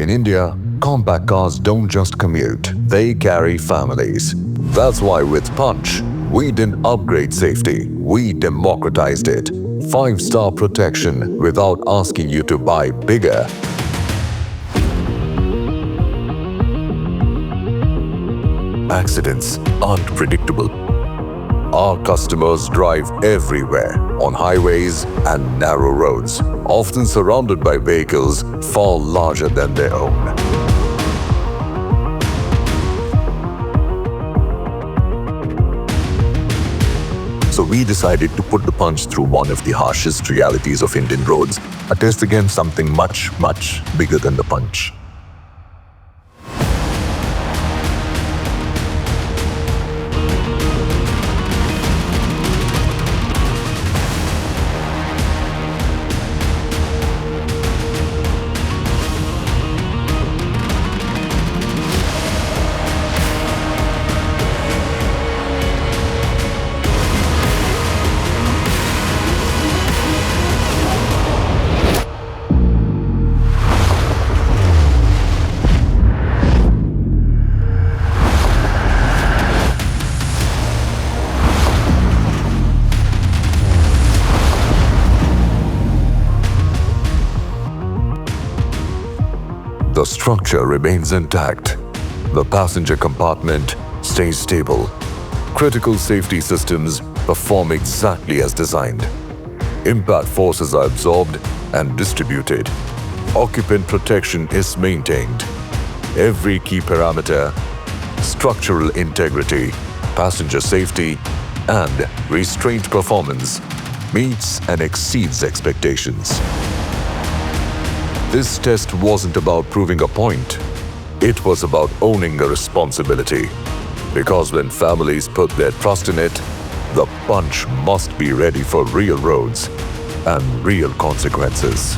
In India, compact cars don't just commute, they carry families. That's why with Punch, we didn't upgrade safety, we democratized it. 5-star protection without asking you to buy bigger. Accidents aren't predictable. Our customers drive everywhere, on highways and narrow roads, often surrounded by vehicles far larger than their own. So we decided to put the Punch through one of the harshest realities of Indian roads, a test against something much, much bigger than the Punch. The structure remains intact. The passenger compartment stays stable. Critical safety systems perform exactly as designed. Impact forces are absorbed and distributed. Occupant protection is maintained. Every key parameter, structural integrity, passenger safety, and restraint performance meets and exceeds expectations. This test wasn't about proving a point. It was about owning a responsibility. Because when families put their trust in it, the Punch must be ready for real roads and real consequences.